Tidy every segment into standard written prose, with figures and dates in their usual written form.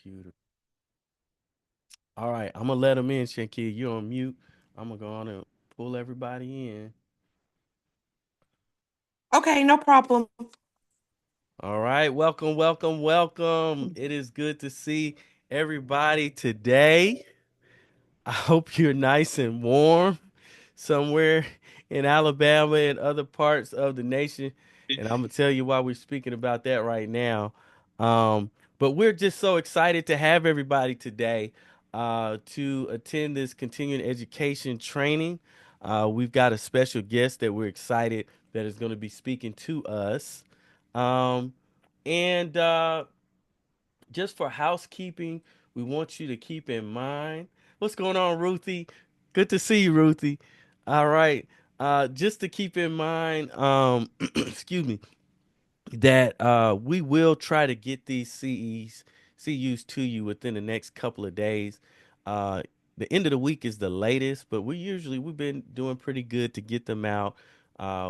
computer. All right, I'm gonna let them in, Chankia. You're on mute. I'm gonna go on and pull everybody in. Okay, no problem. All right, welcome, welcome, welcome. It is good to see everybody today. I hope you're nice and warm somewhere in Alabama and other parts of the nation. And I'm gonna tell you why we're speaking about that right now. Um, but we're just so excited to have everybody today to attend this continuing education training. We've got a special guest that we're excited that is going to be speaking to us. Um, and just for housekeeping, we want you to keep in mind what's going on, Ruthie. Good to see you, Ruthie. All right. Just to keep in mind, excuse me, that we will try to get these CUs to you within the next couple of days. Uh, the end of the week is the latest, but we've been doing pretty good to get them out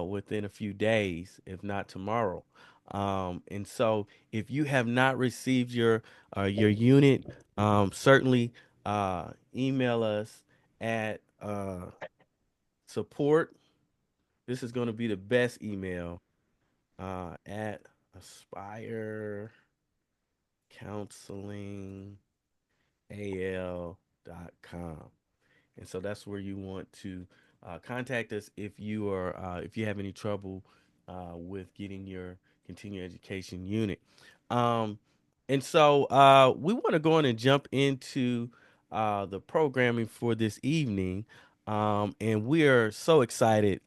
within a few days, if not tomorrow. And so, if you have not received your unit, certainly email us at support. This is going to be the best email at Aspire Counseling al.com. And so that's where you want to contact us if you have any trouble with getting your continuing education unit. Um, and so we want to go on and jump into the programming for this evening. And we are so excited.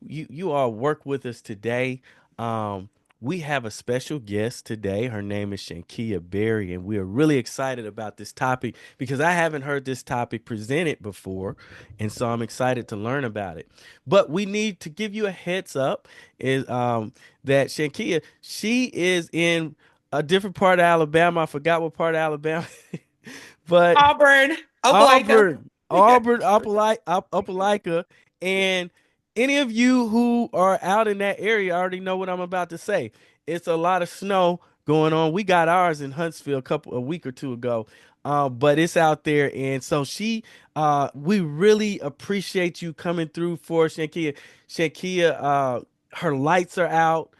You all work with us today. Um, we have a special guest today. Her name is Chankia Berry, and we are really excited about this topic because I haven't heard this topic presented before, and so I'm excited to learn about it. But we need to give you a heads up is that Chankia, she is in a different part of Alabama. I forgot what part of Alabama, but Auburn, Opelika. Auburn, Opelika, and any of you who are out in that area already know what I'm about to say. It's a lot of snow going on. We got ours in Huntsville a week or two ago, but it's out there, and so we really appreciate you coming through for Shankia. Shankia, her lights are out.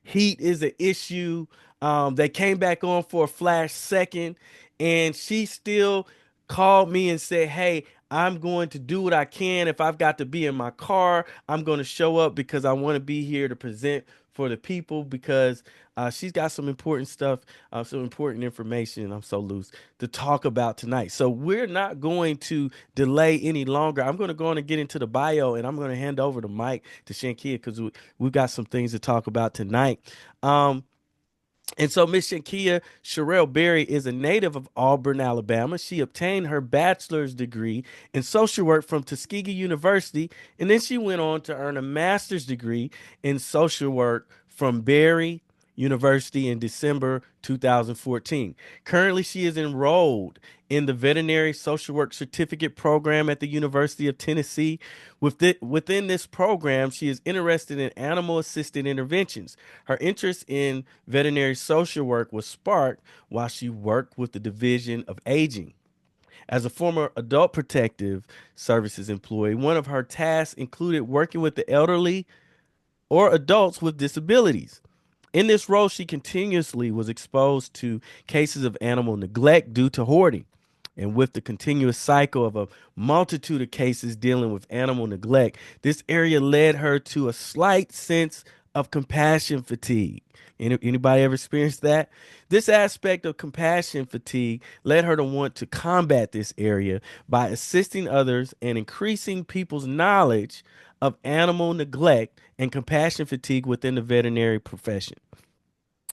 Heat is an issue. They came back on for a flash second, and she still called me and said, "Hey, I'm going to do what I can. If I've got to be in my car, I'm going to show up because I want to be here to present for the people because she's got some important stuff, some important information. I'm so loose to talk about tonight. So we're not going to delay any longer. I'm going to go on and get into the bio, and I'm going to hand over the mic to Shankia because we've got some things to talk about tonight. Um, and so Miss Chankia Sherelle Berry is a native of Auburn, Alabama. She obtained her bachelor's degree in social work from Tuskegee University, and then she went on to earn a master's degree in social work from Berry University in December 2014. Currently, she is enrolled in the Veterinary Social Work Certificate program at the University of Tennessee. Within this program, she is interested in animal assisted interventions. Her interest in veterinary social work was sparked while she worked with the Division of Aging. As a former adult protective services employee, one of her tasks included working with the elderly or adults with disabilities. In this role, she continuously was exposed to cases of animal neglect due to hoarding. And with the continuous cycle of a multitude of cases dealing with animal neglect, this area led her to a slight sense of compassion fatigue. Anybody ever experienced that? This aspect of compassion fatigue led her to want to combat this area by assisting others and increasing people's knowledge of animal neglect and compassion fatigue within the veterinary profession.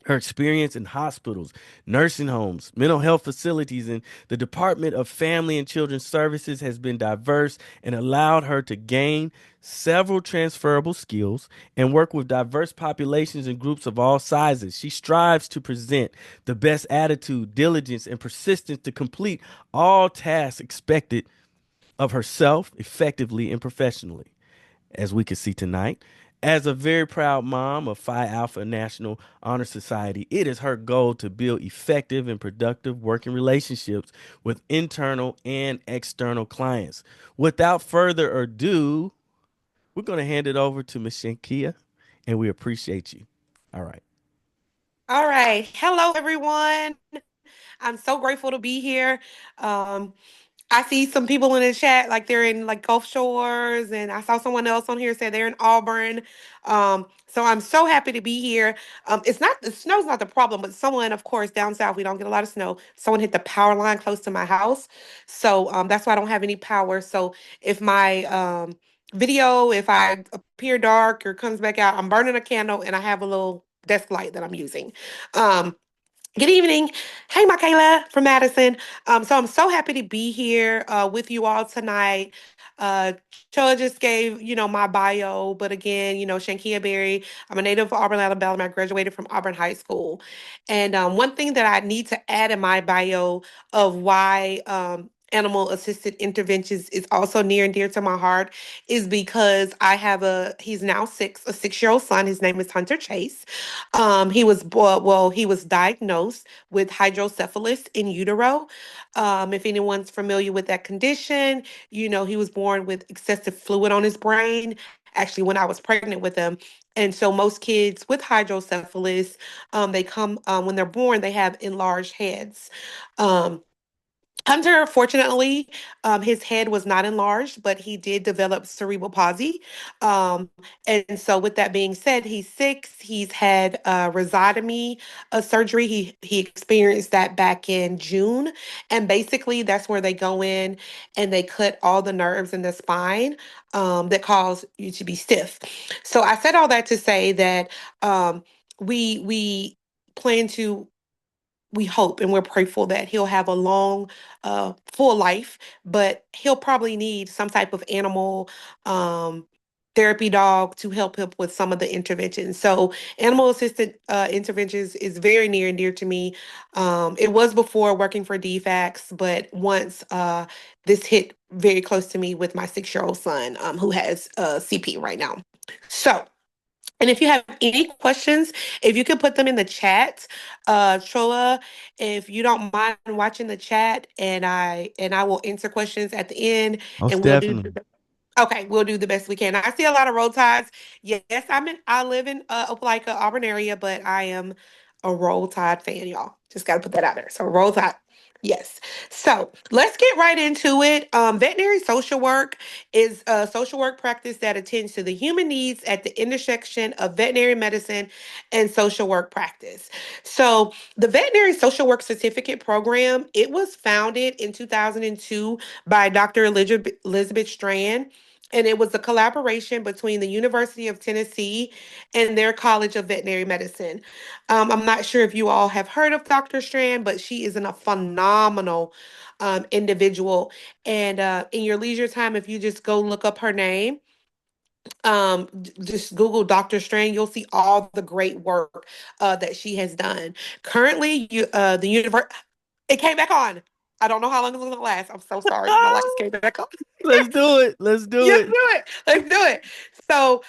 Her experience in hospitals, nursing homes, mental health facilities, and the Department of Family and Children's Services has been diverse and allowed her to gain several transferable skills and work with diverse populations and groups of all sizes. She strives to present the best attitude, diligence, and persistence to complete all tasks expected of herself effectively and professionally as we can see tonight. As a very proud mom of Phi Alpha National Honor Society, it is her goal to build effective and productive working relationships with internal and external clients. Without further ado, we're going to hand it over to Miss Shankia, and we appreciate you. All right. All right. Hello, everyone. I'm so grateful to be here. Um, I see some people in the chat like they're in like Gulf Shores, and I saw someone else on here say they're in Auburn. So I'm so happy to be here. It's not the snow's not the problem, but someone, of course, down south we don't get a lot of snow. Someone hit the power line close to my house, so that's why I don't have any power. So if my video, if I appear dark or comes back out, I'm burning a candle and I have a little desk light that I'm using. Um, Good evening. Hey, Michaela from Madison. So I'm so happy to be here with you all tonight. Uh, Choa just gave, my bio, but again, Shankia Berry. I'm a native of Auburn, Alabama. I graduated from Auburn High School. And one thing that I need to add in my bio of why animal assisted interventions is also near and dear to my heart is because he's now a 6-year-old son. His name is Hunter Chase. He was diagnosed with hydrocephalus in utero. If anyone's familiar with that condition, he was born with excessive fluid on his brain. Actually, when I was pregnant with him, and so most kids with hydrocephalus, they come when they're born, they have enlarged heads. Um, Hunter, fortunately, his head was not enlarged, but he did develop cerebral palsy. Um, and so, with that being said, he's 6. He's had rhizotomy surgery. He experienced that back in June, and basically, that's where they go in and they cut all the nerves in the spine that cause you to be stiff. So, I said all that to say that we plan to we hope and we're prayerful that he'll have a long, full life, but he'll probably need some type of animal um, therapy dog to help him with some of the interventions. So, animal assisted interventions is very near and dear to me. It was before working for DFACS, but once this hit very close to me with my 6-year-old son who has CP right now. So, and if you have any questions, if you could put them in the chat, Troa, if you don't mind watching the chat, and I will answer questions at the end, Most and we'll do. definitely. Okay, we'll do the best we can. I see a lot of roll tides. Yes, I live in Opelika, Auburn area, but I am a roll tide fan, y'all. Just gotta put that out there. So roll tide. Yes. So let's get right into it. Veterinary social work is a social work practice that attends to the human needs at the intersection of veterinary medicine and social work practice. So the Veterinary Social Work Certificate program, it was founded in 2002 by Dr. Elizabeth Strand, and it was a collaboration between the University of Tennessee and their College of Veterinary Medicine. I'm not sure if you all have heard of Dr. Strand, but she is a phenomenal individual. And in your leisure time, if you just go look up her name, just Google Dr. Strand, you'll see all the great work that she has done. Currently, the universe it came back on. I don't know how long it's gonna last. I'm so sorry. My lights came back on. Let's do it. Let's do Let's it. do it. Let's do it. So,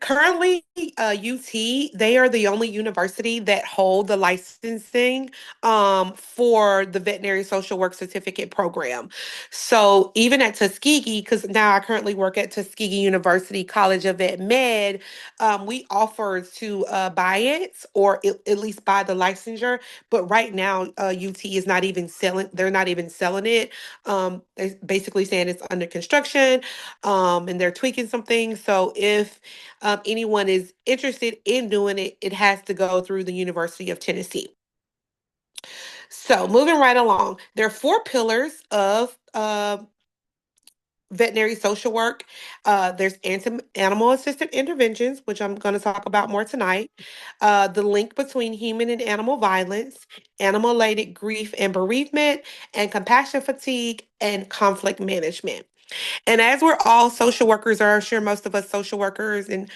currently, UT, they are the only university that hold the licensing for the Veterinary Social Work Certificate program. So even at Tuskegee, because now I currently work at Tuskegee University College of Vet Med, we offer to buy it or at least buy the licensure. But right now, UT is not even selling. They're not even selling it. They're basically saying it's under construction, and they're tweaking some things. So if anyone is interested in doing it, it has to go through the University of Tennessee. So, moving right along, there are 4 pillars of veterinary social work. There's animal assisted interventions, which I'm going to talk about more tonight. The link between human and animal violence, animal related grief and bereavement, and compassion fatigue and conflict management. And as we're all social workers, or I'm sure most of us social workers and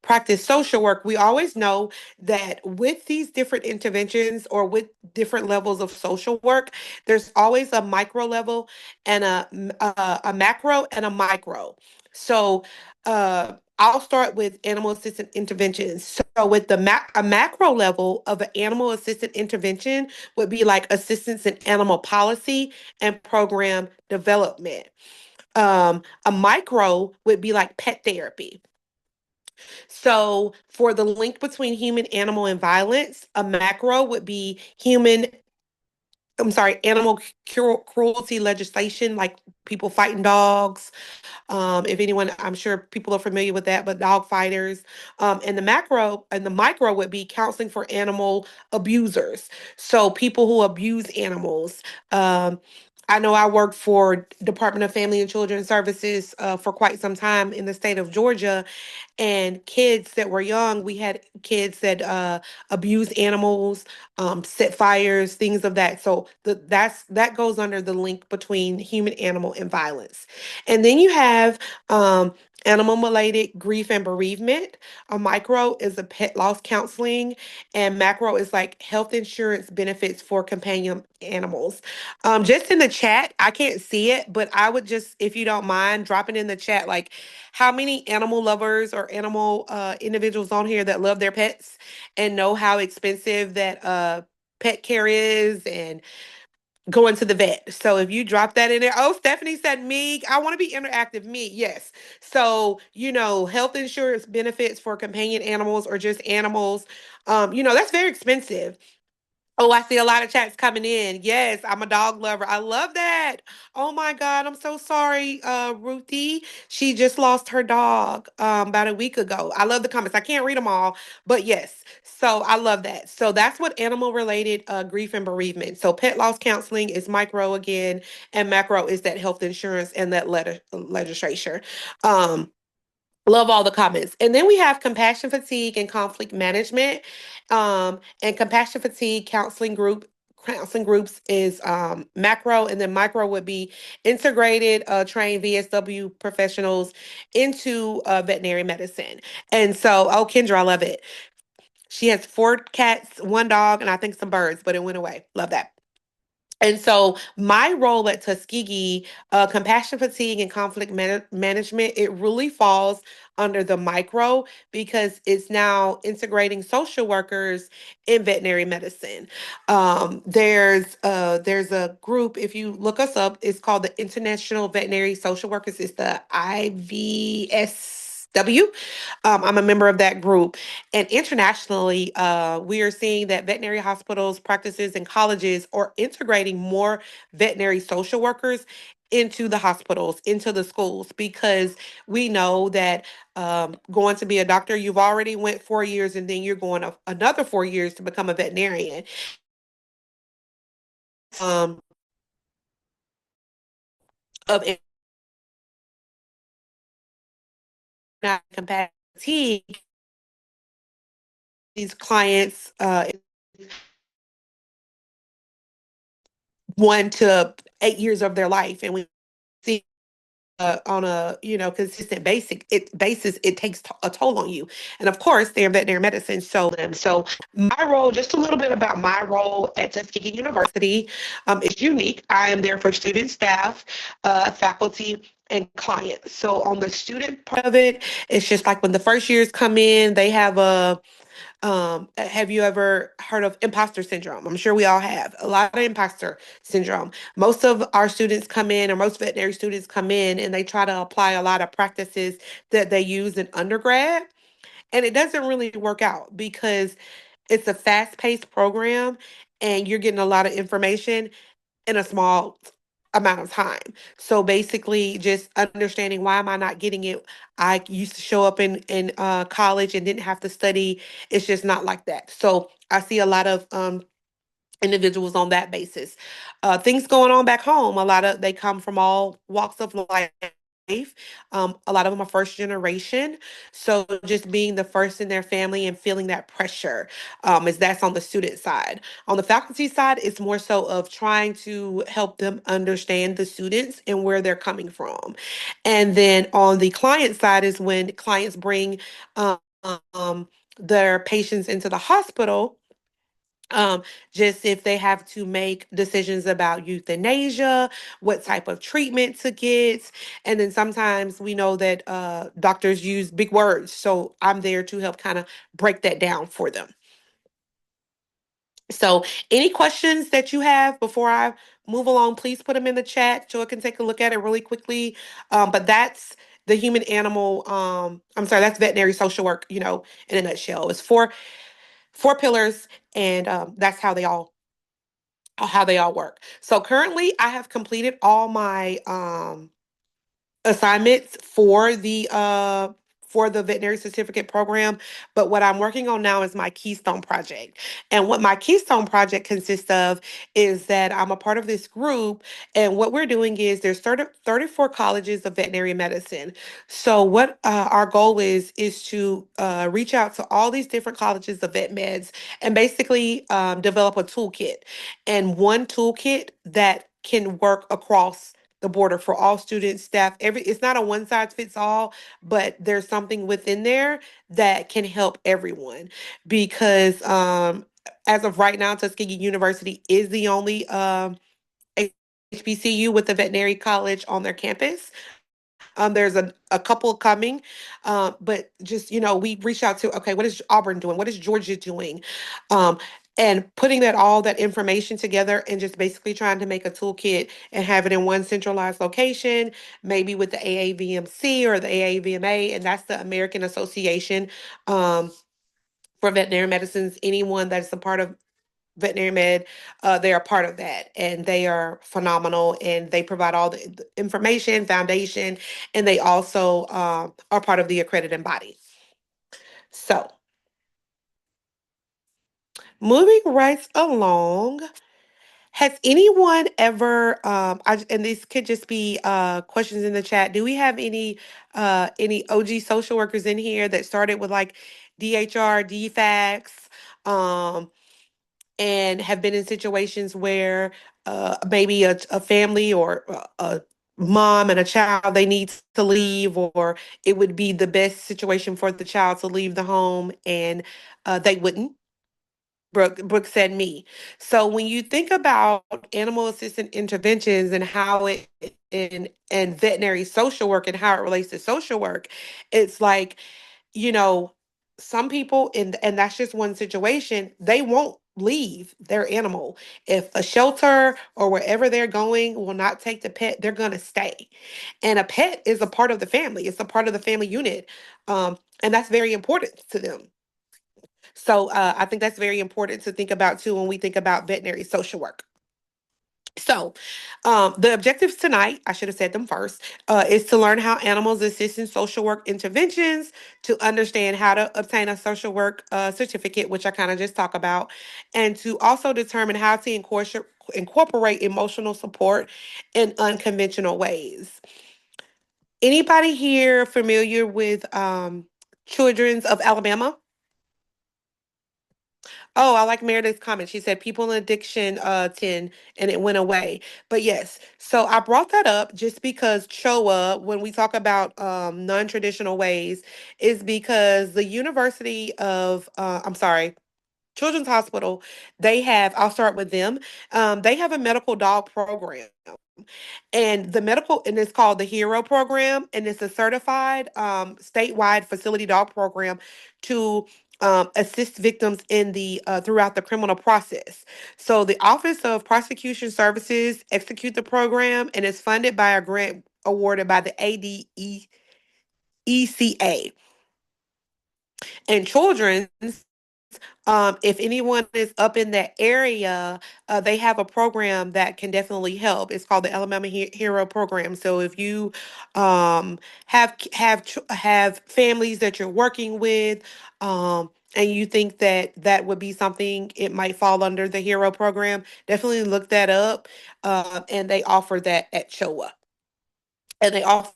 practice social work, we always know that with these different interventions or with different levels of social work, there's always a micro level and a macro and a micro. So, I'll start with animal assisted interventions. So, with a macro level of an animal assisted intervention would be like assistance in animal policy and program development. A micro would be like pet therapy. So, for the link between human, animal, and violence, a macro would be animal cruelty legislation, like people fighting dogs. If anyone, I'm sure people are familiar with that, but dog fighters. And the macro and the micro would be counseling for animal abusers. So people who abuse animals. Um, I know I worked for Department of Family and Children Services for quite some time in the state of Georgia, and kids that were young. We had kids that abused animals, set fires, things of that. So that goes under the link between human, animal, and violence. And then you have animal related grief and bereavement. A micro is a pet loss counseling, and macro is like health insurance benefits for companion animals. Just in the chat, I can't see it, but I would just, if you don't mind, drop it in the chat, like how many animal lovers or animal individuals on here that love their pets and know how expensive that pet care is and going to the vet. So if you drop that in there, oh, Stephanie said me. I want to be interactive. Me, yes. So health insurance benefits for companion animals or just animals. That's very expensive. Oh, I see a lot of chats coming in. Yes, I'm a dog lover. I love that. Oh my God, I'm so sorry, Ruthie. She just lost her dog about a week ago. I love the comments. I can't read them all, but yes. So I love that. So that's what animal related grief and bereavement. So pet loss counseling is micro again, and macro is that health insurance and that legislature. Um, Love all the comments. And then we have compassion fatigue and conflict management. And compassion fatigue counseling groups is macro, and then micro would be integrated trained VSW professionals into veterinary medicine. And so, oh, Kendra, I love it. She has 4 cats, 1 dog, and I think some birds, but it went away. Love that. And so, my role at Tuskegee, compassion fatigue and conflict management, it really falls under the micro because it's now integrating social workers in veterinary medicine. There's a group. If you look us up, it's called the International Veterinary Social Workers. It's the IVSW. I'm a member of that group. And internationally, we are seeing that veterinary hospitals, practices, and colleges are integrating more veterinary social workers into the hospitals, into the schools, because we know that going to be a doctor, you've already went 4 years, and then you're going another 4 years to become a veterinarian. Um, of capacity, these clients 1 to 8 years of their life, and we see on a consistent basis, it takes a toll on you. And of course, they're in veterinary medicine. So my role, just a little bit about my role at Tuskegee University, is unique. I am there for student, staff, faculty, and clients. So on the student part of it, it's just like when the first years come in, they have a have you ever heard of imposter syndrome? I'm sure we all have a lot of imposter syndrome. Most of our students come in, or most veterinary students come in, and they try to apply a lot of practices that they use in undergrad. And it doesn't really work out because it's a fast paced program and you're getting a lot of information in a small amount of time. So basically, just understanding, why am I not getting it? I used to show up in college and didn't have to study. It's just not like that. So I see a lot of individuals on that basis. Things going on back home. A lot of they come from all walks of life. A lot of them are first generation. So just being the first in their family and feeling that pressure, is that's on the student side. On the faculty side, it's more so of trying to help them understand the students and where they're coming from. And then on the client side is when clients bring um, their patients into the hospital, um, just if they have to make decisions about euthanasia, what type of treatment to get. And then sometimes we know that doctors use big words. So I'm there to help kind of break that down for them. So, any questions that you have before I move along, please put them in the chat so I can take a look at it really quickly. But that's the human animal. I'm sorry, that's veterinary social work. In a nutshell, it's four pillars, and that's how they all work. So currently, I have completed all my assignments for the veterinary certificate program, but what I'm working on now is my keystone project. And what my keystone project consists of is that I'm a part of this group, and what we're doing is there's 34 colleges of veterinary medicine. So what our goal is to reach out to all these different colleges of vet meds and basically develop a toolkit, and one toolkit that can work across the border for all students, staff. It's not a one size fits all, but there's something within there that can help everyone because as of right now, Tuskegee University is the only HBCU with a veterinary college on their campus. There's a couple coming, but just we reach out to, okay, what is Auburn doing? What is Georgia doing? Um, and putting that information together and just basically trying to make a toolkit and have it in one centralized location, maybe with the AAVMC or the AAVMA, and that's the American Association um, for Veterinary Medicines. Anyone that's a part of veterinary med, they are part of that, and they are phenomenal, and they provide all the information foundation, and they also are part of the accredited body. So moving right along, has anyone ever and this could just be questions in the chat, do we have any OG social workers in here that started with like DHR, DFACS, um and have been in situations where maybe a family or a mom and a child, they need to leave, or it would be the best situation for the child to leave the home, and they wouldn't. Brooke said me. So when you think about animal assistant interventions and how it and veterinary social work and how it relates to social work, it's like, you know, some people, and that's just one situation, they won't leave their animal. If a shelter or wherever they're going will not take the pet, they're gonna stay. And a pet is a part of the family. It's a part of the family unit. And that's very important to them. So I think that's very important to think about too when we think about veterinary social work. So, the objectives tonight, I should have said them first, is to learn how animals assist in social work interventions, to understand how to obtain a social work certificate, which I kind of just talked about, and to also determine how to incorporate emotional support in unconventional ways. Anybody here familiar with Children's of Alabama? Oh, I like Meredith's comment. She said people in addiction 10 and it went away. But yes, so I brought that up just because CHOA, when we talk about non-traditional ways, is because the University of I'm sorry, Children's Hospital, I'll start with them. They have a medical dog program. And it's called the Hero Program, and it's a certified statewide facility dog program to assist victims in the throughout the criminal process. So the Office of Prosecution Services execute the program, and it's funded by a grant awarded by the ADECA. And children's, if anyone is up in that area, they have a program that can definitely help. It's called the Alabama Hero Program. So if you have families that you're working with, and you think that that would be something, it might fall under the Hero Program, definitely look that up. And they offer that at CHOA, and they offer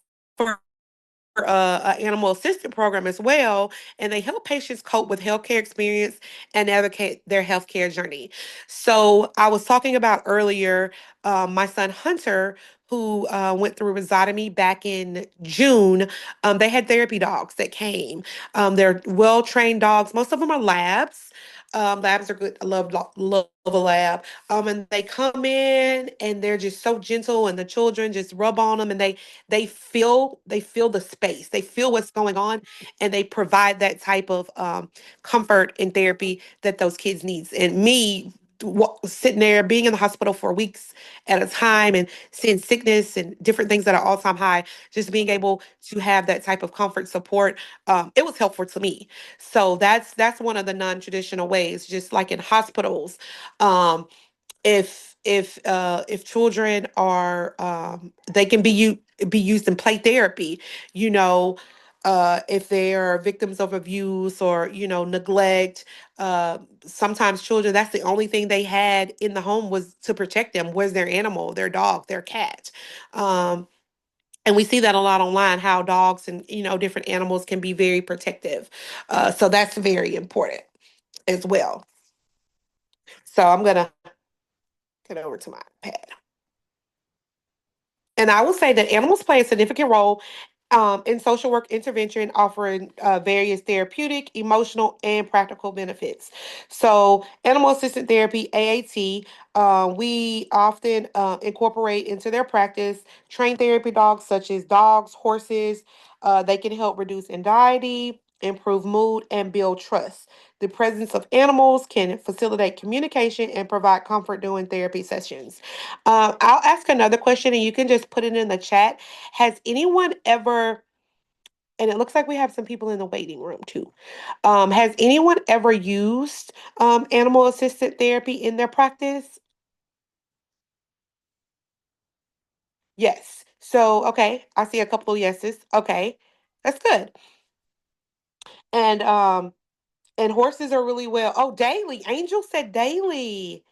an animal assistant program as well, and they help patients cope with healthcare experience and navigate their healthcare journey. So I was talking about earlier, my son Hunter, who went through rhizotomy back in June. They had therapy dogs that came. They're well trained dogs. Most of them are labs. Labs are good. I love a lab. And they come in and they're just so gentle, and the children just rub on them, and they feel the space, they feel what's going on, and they provide that type of comfort and therapy that those kids needs. And me sitting there, being in the hospital for weeks at a time, and seeing sickness and different things that are all time high, just being able to have that type of comfort support, it was helpful to me. So that's one of the non-traditional ways, just like in hospitals. Um, if children are they can be used in play therapy, you know, if they are victims of abuse or neglect. Sometimes children, that's the only thing they had in the home was to protect them, was their animal, their dog, their cat. um, and we see that a lot online, how dogs and different animals can be very protective. So that's very important as well. So I'm gonna get over to my pad. And I will say that animals play a significant role in social work intervention, offering various therapeutic, emotional, and practical benefits. So, animal assisted therapy, AAT, we often incorporate into their practice trained therapy dogs, such as dogs, horses. They can help reduce anxiety, improve mood, and build trust. The presence of animals can facilitate communication and provide comfort during therapy sessions. I'll ask another question and you can just put it in the chat. Has anyone ever, and it looks like we have some people in the waiting room too. Has anyone ever used animal assisted therapy in their practice? Yes. So, okay, I see a couple of yeses. Okay, that's good. And horses are really well. Oh, daily. Angel said daily.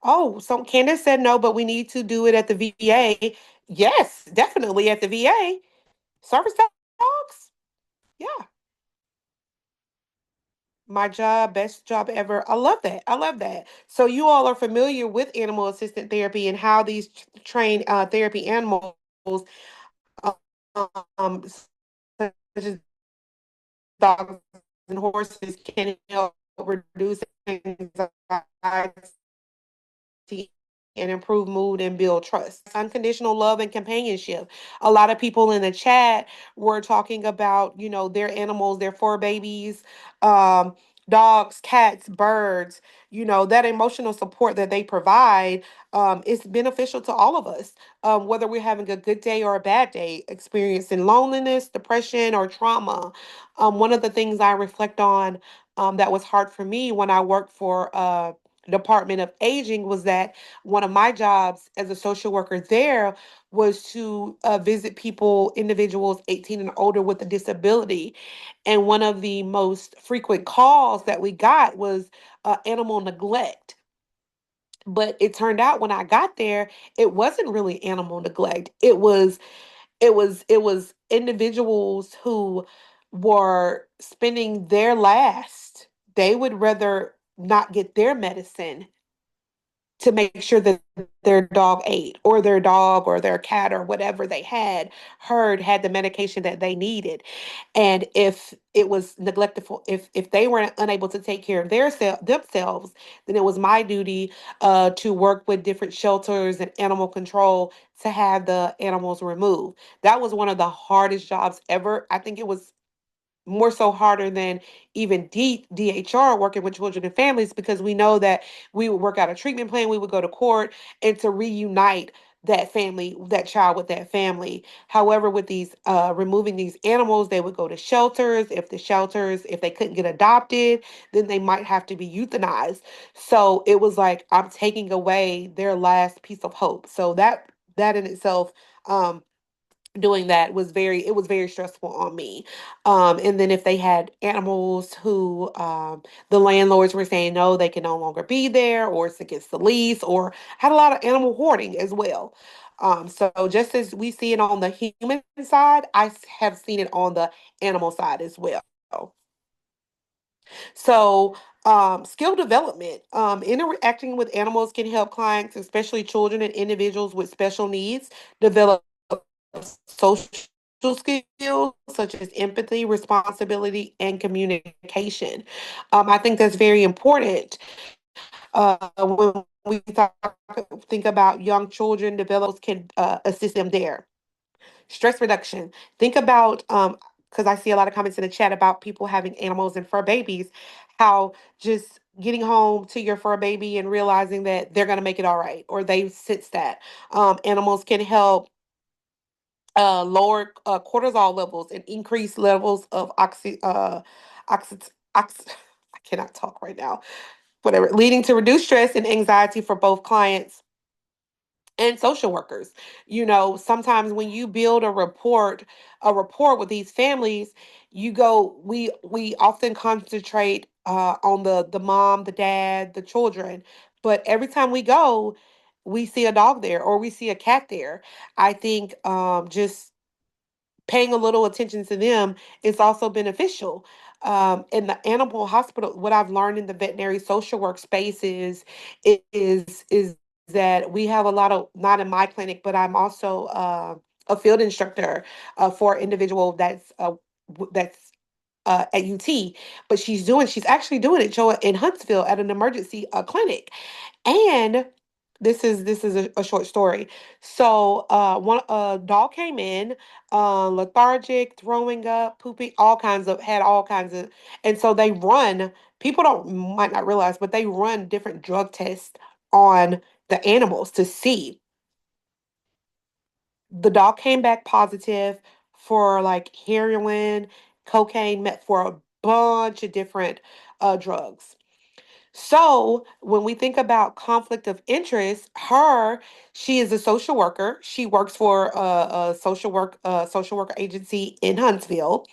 Oh, so Candace said no, but we need to do it at the VA. Yes, definitely at the VA. Service dogs. Yeah. My job, best job ever. I love that. I love that. So you all are familiar with animal assistant therapy and how these trained therapy animals, such as dogs and horses, can help reduce anxiety and improve mood and build trust. Unconditional love and companionship. A lot of people in the chat were talking about, their animals, their fur babies, um, dogs, cats, birds, that emotional support that they provide is beneficial to all of us, whether we're having a good day or a bad day, experiencing loneliness, depression, or trauma. One of the things I reflect on that was hard for me when I worked for Department of Aging was that one of my jobs as a social worker there was to visit people, individuals 18 and older with a disability. And one of the most frequent calls that we got was animal neglect. But it turned out when I got there, it wasn't really animal neglect. It was individuals who were spending their last. They would rather not get their medicine to make sure that their dog ate, or their dog or their cat or whatever they had the medication that they needed. And if it was neglectful, if they were unable to take care of themselves, then it was my duty to work with different shelters and animal control to have the animals removed. That was one of the hardest jobs ever. I think it was more so harder than even DHR, working with children and families, because we know that we would work out a treatment plan, we would go to court, and to reunite that family, that child with that family. However, with these removing these animals, they would go to shelters. If they couldn't get adopted, then they might have to be euthanized. So it was like I'm taking away their last piece of hope. So that in itself, um, doing that was very stressful on me. And then if they had animals who the landlords were saying no, they can no longer be there, or it's against the lease, or had a lot of animal hoarding as well. So just as we see it on the human side, have seen it on the animal side as well. So, skill development, interacting with animals can help clients, especially children and individuals with special needs, develop social skills such as empathy, responsibility, and communication. I think that's very important when we think about young children develop can assist them there. Stress reduction. Think about because I see a lot of comments in the chat about people having animals and fur babies, how just getting home to your fur baby and realizing that they're going to make it all right, or they sense that animals can help lower cortisol levels and increase levels of oxy, ox I cannot talk right now. Whatever, leading to reduced stress and anxiety for both clients and social workers. Sometimes when you build a rapport with these families, we often concentrate on the mom, the dad, the children, but every time we go, we see a dog there or we see a cat there. I think just paying a little attention to them is also beneficial. In the animal hospital, what I've learned in the veterinary social work space is that we have a lot of, not in my clinic, but I'm also a field instructor for an individual that's at UT, but she's actually doing it, Joa, in Huntsville at an emergency clinic. And this is a short story. So one a dog came in, lethargic, throwing up, pooping, all kinds of, and so they run. People don't might not realize, but they run different drug tests on the animals to see. The dog came back positive for like heroin, cocaine, met for a bunch of different drugs. So when we think about conflict of interest, she is a social worker. She works for a social worker agency in Huntsville,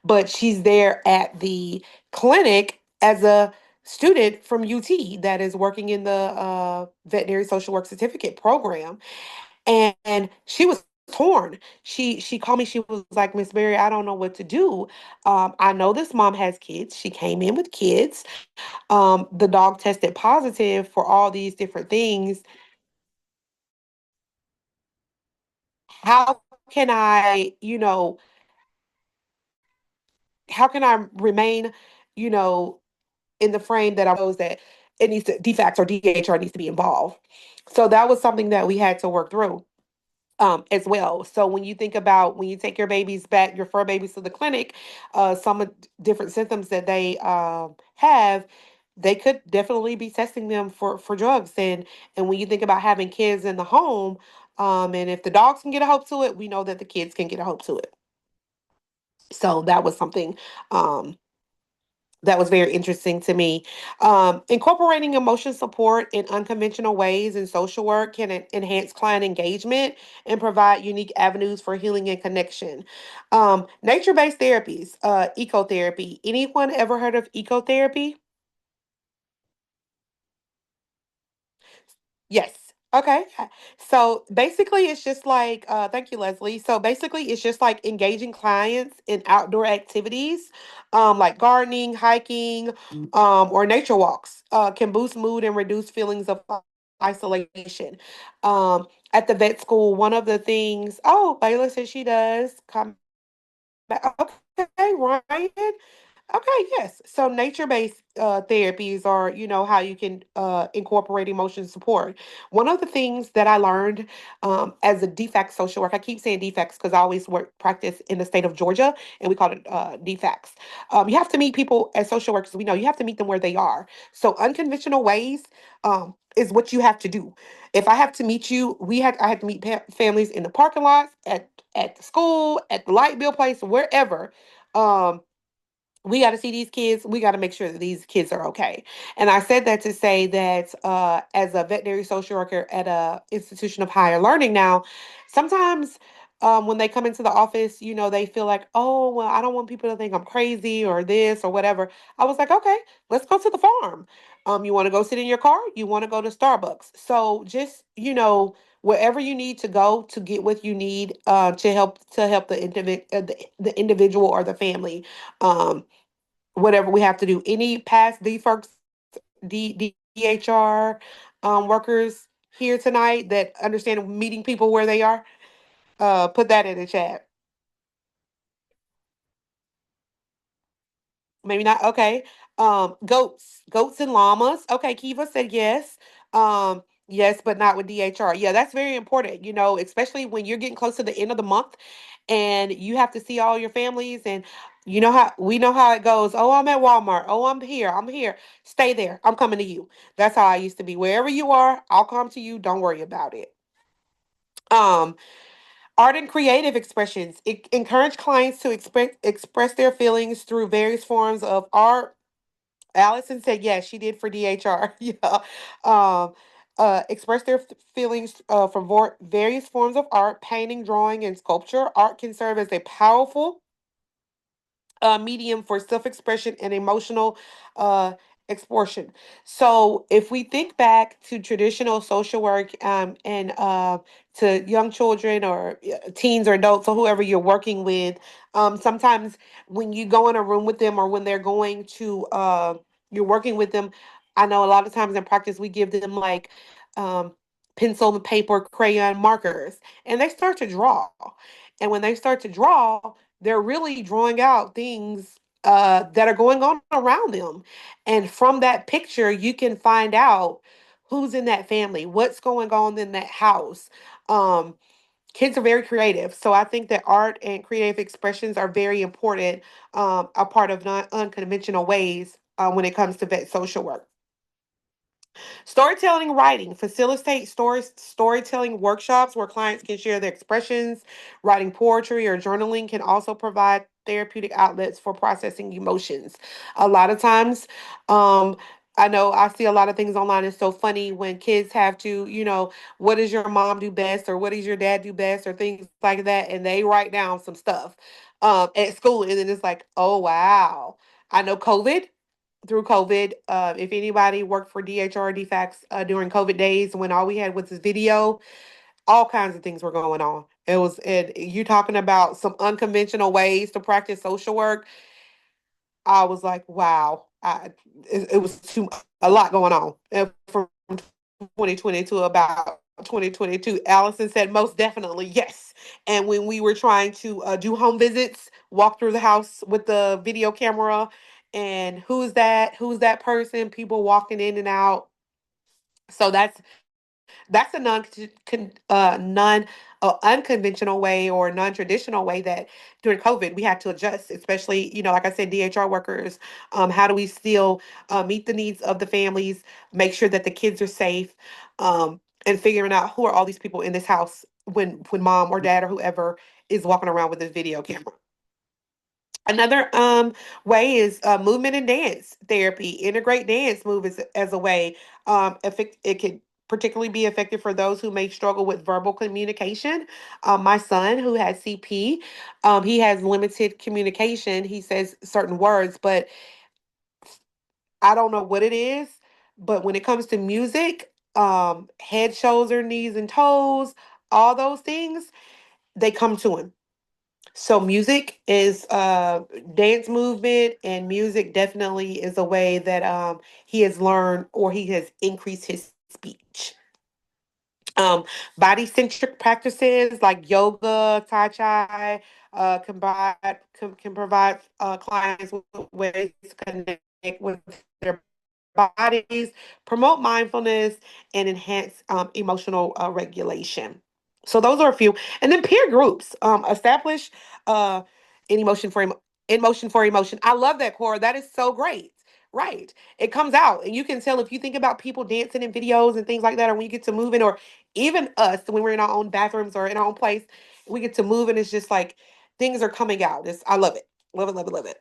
but she's there at the clinic as a student from UT that is working in the veterinary social work certificate program, and she was torn. She called me. She was like, Miss Berry, I don't know what to do. I know this mom has kids. She came in with kids. The dog tested positive for all these different things. How can how can I remain, you know, in the frame that I was that it needs to DFACS or DHR needs to be involved. So that was something that we had to work through as well. So when you think about when you take your babies back, your fur babies to the clinic, some of different symptoms that they have, they could definitely be testing them for drugs. And when you think about having kids in the home, and if the dogs can get a hope to it, we know that the kids can get a hope to it. So that was something um, that was very interesting to me. Incorporating emotion support in unconventional ways in social work can enhance client engagement and provide unique avenues for healing and connection. Nature-based therapies, ecotherapy. Anyone ever heard of ecotherapy? Yes. Okay. So basically, it's just like, thank you, Leslie. So basically, it's just like engaging clients in outdoor activities, like gardening, hiking, or nature walks, can boost mood and reduce feelings of isolation. At the vet school, one of the things, oh, Layla says she does. Come back. Okay, Ryan. Okay, yes. So nature-based therapies are, how you can incorporate emotion support. One of the things that I learned as a DFACS social work, I keep saying DFACS because I always practice in the state of Georgia, and we call it DFACS. You have to meet people as social workers. We know you have to meet them where they are. So unconventional ways is what you have to do. If I have to meet you, I had to meet families in the parking lots, at the school, at the light bill place, wherever. Um, we got to see these kids. We got to make sure that these kids are okay. And I said that to say that as a veterinary social worker at a institution of higher learning now, sometimes when they come into the office, they feel like, oh, well, I don't want people to think I'm crazy or this or whatever. I was like, okay, let's go to the farm. You want to go sit in your car? You want to go to Starbucks? So just, wherever you need to go to get what you need to help the individual or the family. Whatever we have to do. Any past DHR workers here tonight that understand meeting people where they are? Put that in the chat. maybe not. Okay. Goats and llamas. Okay, Kiva said yes. Yes, but not with DHR. Yeah, that's very important, especially when you're getting close to the end of the month and you have to see all your families, and we know how it goes. Oh, I'm at Walmart. Oh, I'm here. I'm here. Stay there. I'm coming to you. That's how I used to be. Wherever you are, I'll come to you. Don't worry about it. Um, Art and creative expressions. It encourage clients to express their feelings through various forms of art. Allison said yes, she did for DHR. Yeah. Um, express their feelings from various forms of art, painting, drawing, and sculpture. Art can serve as a powerful medium for self-expression and emotional uh, expression. So, if we think back to traditional social work and to young children or teens or adults or whoever you're working with, sometimes when you go in a room with them or when they're going to you're working with them, I know a lot of times in practice we give them like um, pencil and paper, crayon markers, and they start to draw. And when they start to draw, they're really drawing out things that are going on around them. And from that picture, you can find out who's in that family, what's going on in that house. Um, Kids are very creative. So I think that art and creative expressions are very important, a part of non unconventional ways when it comes to vet social work. Storytelling writing facilitate storytelling workshops where clients can share their expressions. Writing poetry or journaling can also provide therapeutic outlets for processing emotions. A lot of times, um, I know I see a lot of things online. It's so funny when kids have to, what does your mom do best, or what does your dad do best, or things like that, and they write down some stuff at school, and then it's like, oh wow. I know through COVID. If anybody worked for DHR DFACS during COVID days when all we had was this video, all kinds of things were going on. And you talking about some unconventional ways to practice social work. I was like, wow, it was a lot going on. And from 2020 to about 2022, Allison said most definitely yes. And when we were trying to do home visits, walk through the house with the video camera, and who's that person, people walking in and out. So that's a unconventional way or non-traditional way that during COVID we had to adjust, especially, like I said, DHR workers. How do we still meet the needs of the families, make sure that the kids are safe, and figuring out who are all these people in this house when mom or dad or whoever is walking around with this video camera. Another way is movement and dance therapy. Integrate dance move as a way. It can particularly be effective for those who may struggle with verbal communication. My son, who has CP, he has limited communication. He says certain words, but I don't know what it is. But when it comes to music, head, shoulder, knees, and toes, all those things, they come to him. So music is dance movement, and music definitely is a way that he has learned or he has increased his speech. Um, Body centric practices like yoga, tai chi, can provide clients with ways to connect with their bodies, promote mindfulness, and enhance emotional regulation. So those are a few, and then peer groups. Establish uh, in emotion for in motion for emotion. I love that, Cora. That is so great. Right, it comes out, and you can tell if you think about people dancing in videos and things like that, or when you get to moving, or even us when we're in our own bathrooms or in our own place, we get to move, and it's just like things are coming out. I love it, love it, love it, love it.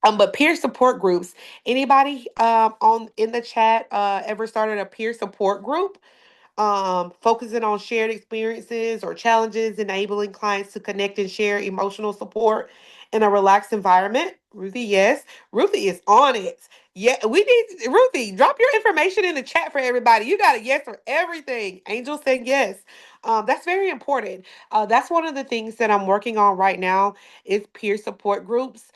But peer support groups. Anybody on in the chat ever started a peer support group? Focusing on shared experiences or challenges, enabling clients to connect and share emotional support in a relaxed environment. Ruthie, yes. Ruthie is on it. Yeah, we need Ruthie, drop your information in the chat for everybody. You got a yes for everything. Angel said yes. That's very important. That's one of the things that I'm working on right now is peer support groups.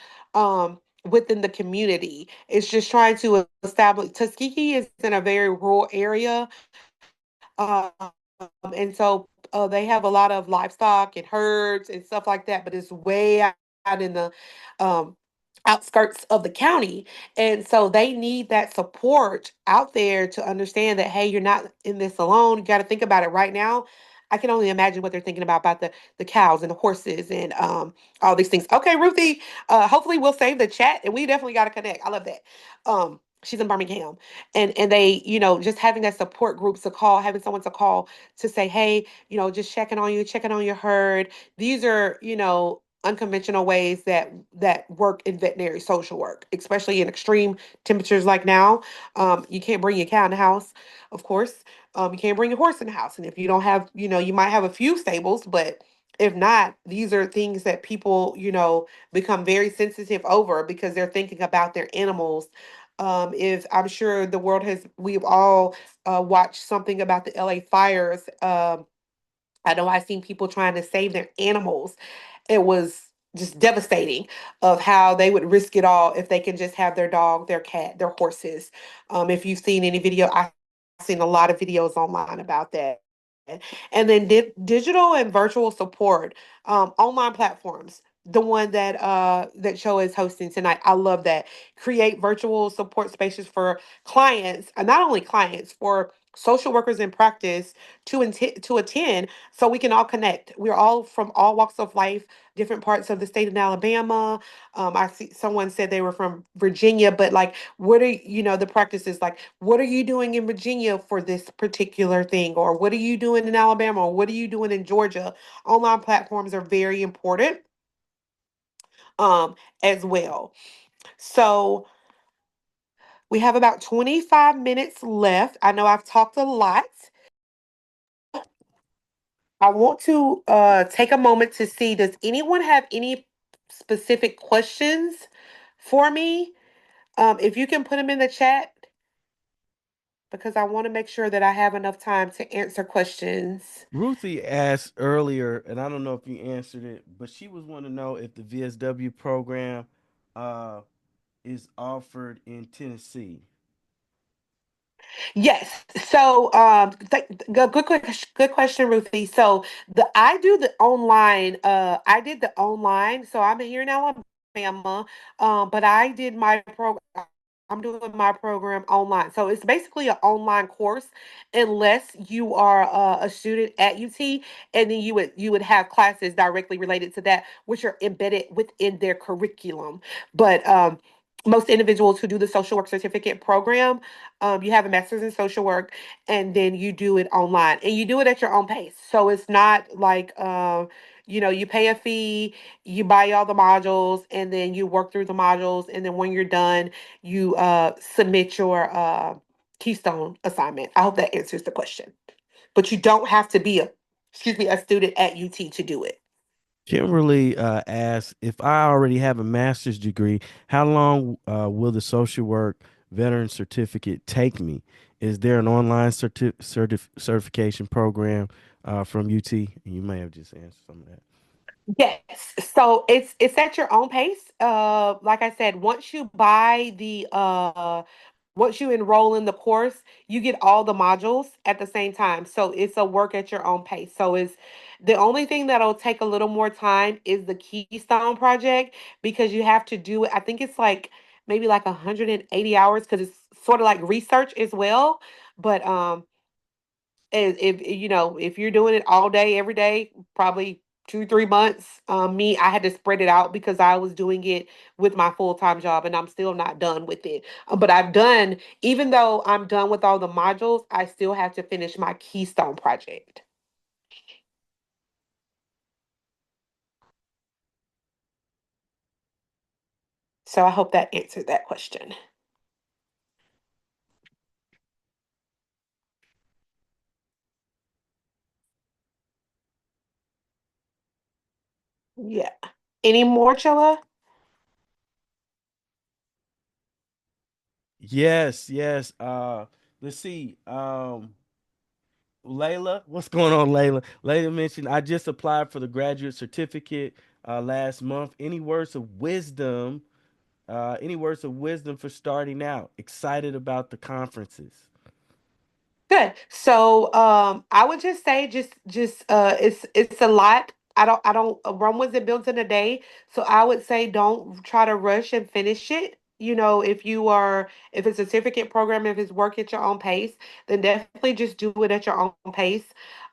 Within the community. It's just trying to establish Tuskegee is in a very rural area, and so they have a lot of livestock and herds and stuff like that, but it's way out in the um, outskirts of the county. And so they need that support out there to understand that, hey, you're not in this alone. You got to think about it right now. I can only imagine what they're thinking about the cows and the horses and all these things. Okay, Ruthie, hopefully we'll save the chat and we definitely got to connect. I love that. She's in Birmingham, and they, just having that support group to call, having someone to call to say, hey, just checking on you, checking on your herd. These are, unconventional ways that work in veterinary social work, especially in extreme temperatures like now. You can't bring your cow in the house, of course. You can't bring your horse in the house, and if you don't have, you might have a few stables, but if not, these are things that people, become very sensitive over because they're thinking about their animals. If I'm sure the world has, we've all watched something about the LA fires. I know I've seen people trying to save their animals. It was just devastating of how they would risk it all if they can just have their dog, their cat, their horses. If you've seen any video, I've seen a lot of videos online about that. And then digital and virtual support, online platforms. The one that show is hosting tonight. I love that. Create virtual support spaces for clients, and not only clients, for social workers in practice to attend so we can all connect. We're all from all walks of life, different parts of the state of Alabama. I see someone said they were from Virginia, but like, what are the practices like? What are you doing in Virginia for this particular thing, or what are you doing in Alabama, or what are you doing in Georgia? Online platforms are very important, um, as well. So we have about 25 minutes left. I know I've talked a lot. I want to take a moment to see, does anyone have any specific questions for me? If you can put them in the chat, because I want to make sure that I have enough time to answer questions. Ruthie asked earlier, and I don't know if you answered it, but she was wanting to know if the VSW program uh, is offered in Tennessee. Yes. So, good question, Ruthie. So, I do the online. I did the online. So I'm here in Alabama. But I did my program. I'm doing my program online. So it's basically an online course, unless you are a student at UT, and then you would have classes directly related to that, which are embedded within their curriculum. But most individuals who do the social work certificate program, you have a master's in social work, and then you do it online, and you do it at your own pace. So it's not like, you pay a fee, you buy all the modules, and then you work through the modules, and then when you're done, you submit your keystone assignment. I hope that answers the question. But you don't have to be a student at UT to do it. Kimberly asked, if I already have a master's degree, how long will the social work veteran certificate take me? Is there an online certification program from UT? You may have just answered some of that. Yes. So it's at your own pace. Like I said, once you enroll in the course, you get all the modules at the same time. So it's a work at your own pace. So it's the only thing that'll take a little more time is the Keystone project, because you have to do it. I think it's like maybe like 180 hours, because it's sort of like research as well. But if if you're doing it all day every day, probably 2 3 months. Me, I had to spread it out because I was doing it with my full-time job, and I'm still not done with it. But I've done, even though I'm done with all the modules, I still have to finish my Keystone project. So I hope that answered that question. Yeah. Any more, Chilla? Yes, yes. Let's see. Layla, what's going on, Layla? Layla mentioned I just applied for the graduate certificate last month. Any words of wisdom? Any words of wisdom for starting out? Excited about the conferences. Good. So I would just say, it's a lot. I don't Rome wasn't built in a day. So I would say don't try to rush and finish it. If it's a certificate program, if it's work at your own pace, then definitely just do it at your own pace.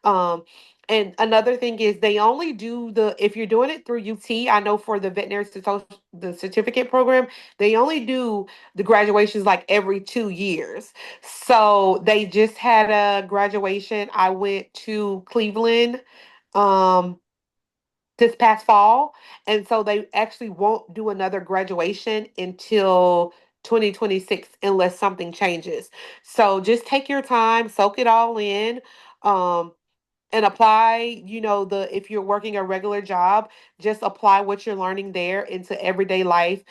Um, and another thing is they only do if you're doing it through UT, I know for the the certificate program, they only do the graduations like every 2 years. So they just had a graduation. I went to Cleveland um this past fall, and so they actually won't do another graduation until 2026 unless something changes. So just take your time, soak it all in. Um and apply, if you're working a regular job, just apply what you're learning there into everyday life.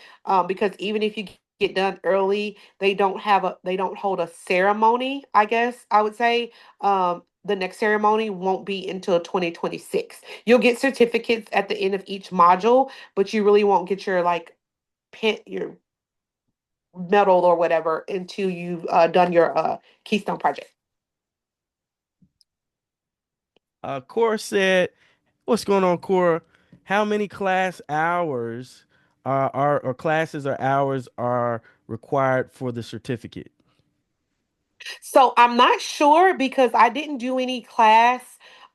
Because even if you get done early, they don't hold a ceremony, I guess I would say. The next ceremony won't be until 2026. You'll get certificates at the end of each module, but you really won't get your like your medal or whatever until you've done your Keystone project. Cora said, "What's going on, Cora? How many class hours are or classes or hours are required for the certificate?" So I'm not sure because I didn't do any classes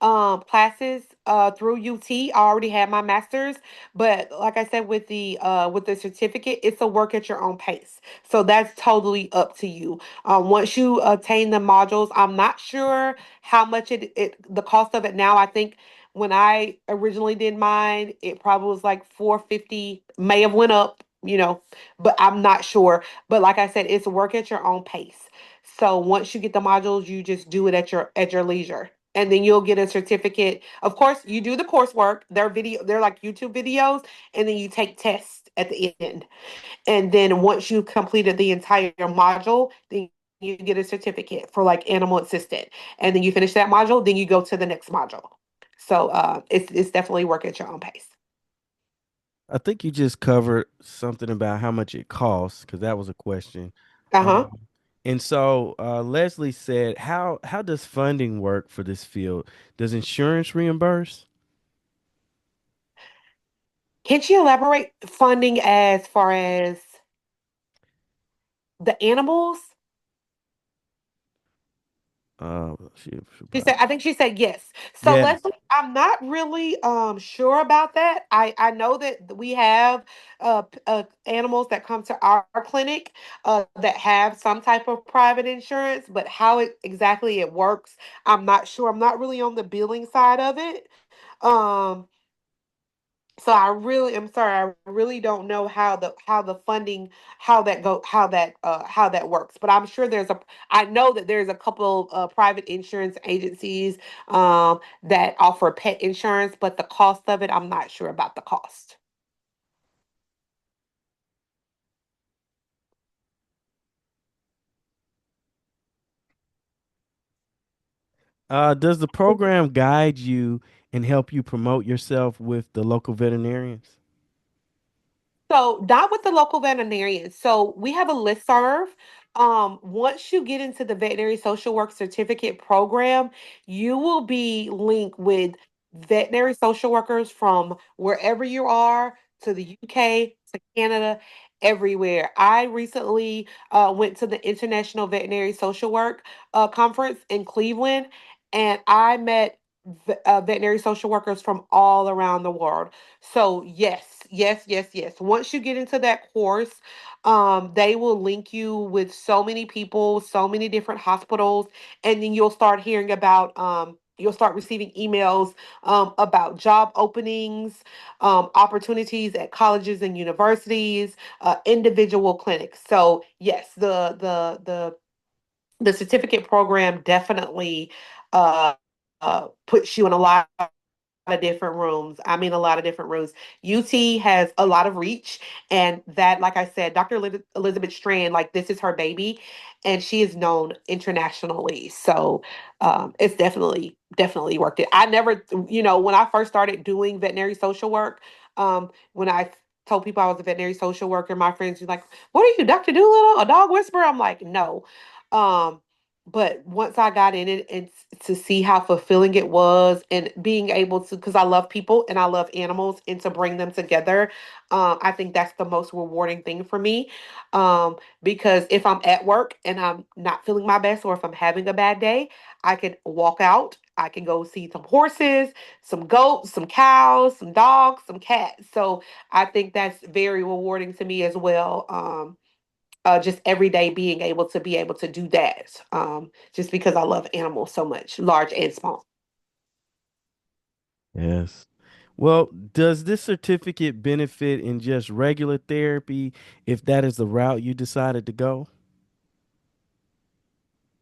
through UT. I already had my master's, but like I said with the certificate, it's a work at your own pace. So that's totally up to you. Once you attain the modules, I'm not sure how much the cost of it now. I think when I originally did mine, it probably was like 450, may have went up, but I'm not sure. But like I said, it's work at your own pace. So once you get the modules, you just do it at your leisure. And then you'll get a certificate. Of course, you do the coursework. They're like YouTube videos, and then you take tests at the end. And then once you've completed the entire module, then you get a certificate for like animal assistant. And then you finish that module, then you go to the next module. So it's definitely work at your own pace. I think you just covered something about how much it costs because that was a question. Uh-huh. Um, and so Leslie said, "How does funding work for this field? Does insurance reimburse?" Can you elaborate funding as far as the animals? She She said, probably I think she said yes. So yes. Leslie, I'm not really sure about that. I know that we have animals that come to our clinic that have some type of private insurance, but how exactly it works, I'm not sure. I'm not really on the billing side of it. Um, so I'm sorry, I really don't know how the funding how that works. But I'm sure I know that there's a couple private insurance agencies that offer pet insurance, but the cost of it, I'm not sure about the cost. Does the program guide you and help you promote yourself with the local veterinarians? So, not with the local veterinarians. So, we have a listserv. Once you get into the veterinary social work certificate program, you will be linked with veterinary social workers from wherever you are to the UK, to Canada, everywhere. I recently went to the International Veterinary Social Work Conference in Cleveland, and I met veterinary social workers from all around the world. So yes, yes, yes, yes. Once you get into that course, they will link you with so many people, so many different hospitals, and then you'll start receiving emails about job openings, opportunities at colleges and universities, individual clinics. So yes, the certificate program definitely uh, puts you in a lot of different rooms. I mean, a lot of different rooms. UT has a lot of reach, and that, like I said, Dr. Elizabeth Strand, like this is her baby, and she is known internationally. So it's definitely worked it. I never, when I first started doing veterinary social work, when I told people I was a veterinary social worker, my friends were like, "What are you, Dr. Doolittle, a dog whisperer?" I'm like, "No." Um, but once I got in it and to see how fulfilling it was, and being able to, because I love people and I love animals, and to bring them together, I think that's the most rewarding thing for me. Because if I'm at work and I'm not feeling my best, or if I'm having a bad day, I can walk out. I can go see some horses, some goats, some cows, some dogs, some cats. So I think that's very rewarding to me as well. Just every day being able to do that. Just because I love animals so much, large and small. Yes. Well, does this certificate benefit in just regular therapy if that is the route you decided to go?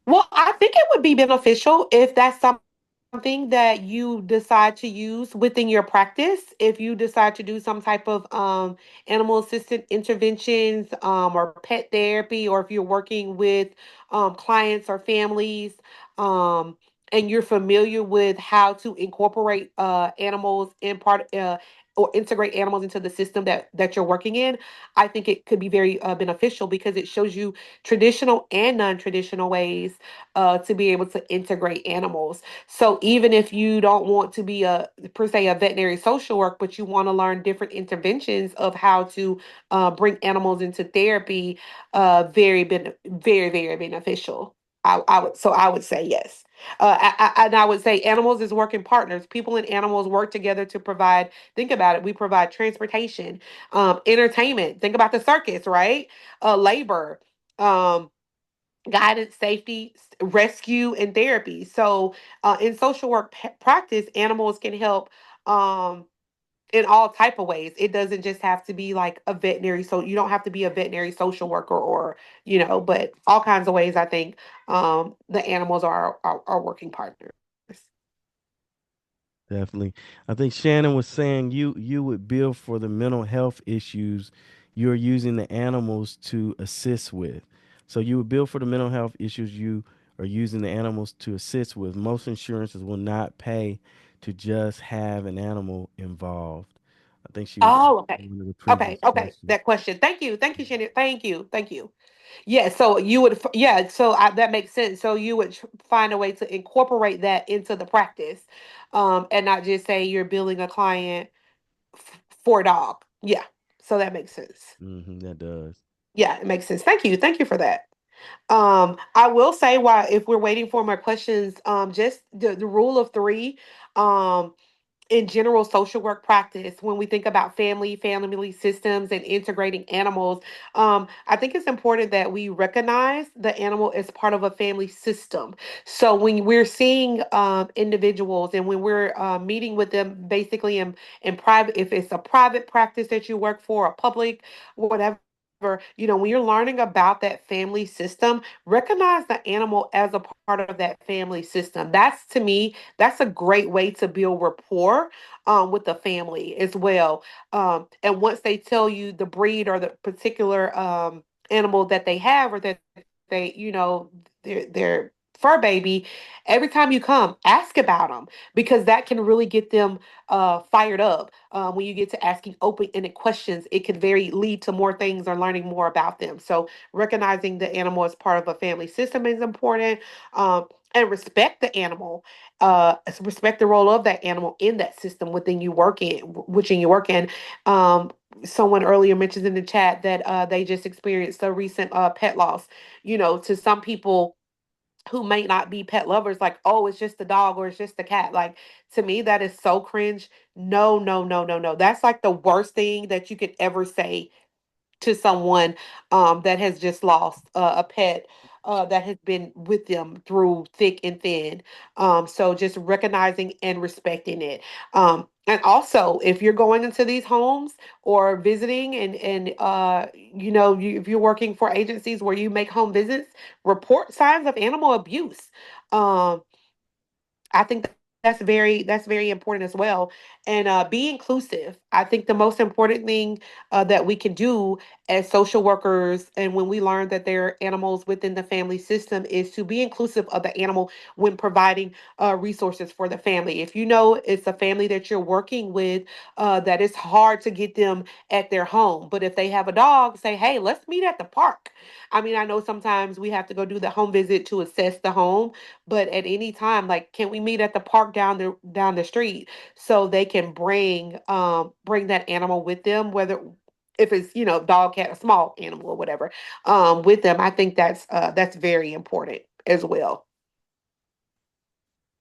Well, I think it would be beneficial if that's something that you decide to use within your practice. If you decide to do some type of animal assisted interventions, or pet therapy, or if you're working with clients or families, um, and you're familiar with how to incorporate animals in part, or integrate animals into the system that you're working in, I think it could be very beneficial, because it shows you traditional and non-traditional ways to be able to integrate animals. So even if you don't want to be a per se a veterinary social work, but you want to learn different interventions of how to bring animals into therapy, very beneficial. I would say yes. And I would say animals is working partners. People and animals work together to provide. Think about it. We provide transportation, entertainment. Think about the circus, right? Labor. Um, Guidance, safety, rescue, and therapy. So, in social work practice, animals can help um, in all type of ways. It doesn't just have to be like a veterinary. So you don't have to be a veterinary social worker, or but all kinds of ways. I think the animals are working partners. Definitely. I think Shannon was saying you would bill for the mental health issues you're using the animals to assist with. So you would bill for the mental health issues you are using the animals to assist with. Most insurances will not pay to just have an animal involved. I think she was Oh, asking okay. one of the Okay, previous okay. questions. That question. Thank you, Shannon. Thank you. Yeah, so you would, yeah, so that makes sense. So you would find a way to incorporate that into the practice, and not just say you're billing a client for a dog. Yeah, so that makes sense. That does. Yeah, it makes sense. Thank you for that. I will say, why, if we're waiting for more questions, just the rule of three. Um, in general social work practice, when we think about family systems and integrating animals, I think it's important that we recognize the animal as part of a family system. So when we're seeing individuals, and when we're meeting with them, basically in private, if it's a private practice that you work for, a public, whatever, when you're learning about that family system, recognize the animal as a part of that family system. That's, to me, that's a great way to build rapport with the family as well. And once they tell you the breed or the particular animal that they have, or that they, their fur baby, every time you come, ask about them, because that can really get them fired up. When you get to asking open-ended questions, it could very lead to more things or learning more about them. So recognizing the animal as part of a family system is important. And respect the animal, respect the role of that animal in that system within you work in, which in you work in. Um, Someone earlier mentioned in the chat that they just experienced a recent pet loss. To some people who may not be pet lovers, like, oh, it's just a dog or it's just a cat. Like, to me, that is so cringe. No, no, no, no, no. That's like the worst thing that you could ever say to someone that has just lost a pet that has been with them through thick and thin. So just recognizing and respecting it. And also, if you're going into these homes or visiting, if you're working for agencies where you make home visits, report signs of animal abuse. Um, I think that's very important as well. And be inclusive. I think the most important thing that we can do as social workers, and when we learn that there are animals within the family system, is to be inclusive of the animal when providing resources for the family. If you know it's a family that you're working with, that it's hard to get them at their home, but if they have a dog, say, hey, let's meet at the park. I mean, I know sometimes we have to go do the home visit to assess the home, but at any time, like, can we meet at the park down the street? So they can bring that animal with them, whether if it's dog, cat, a small animal or whatever, with them. I think that's very important as well.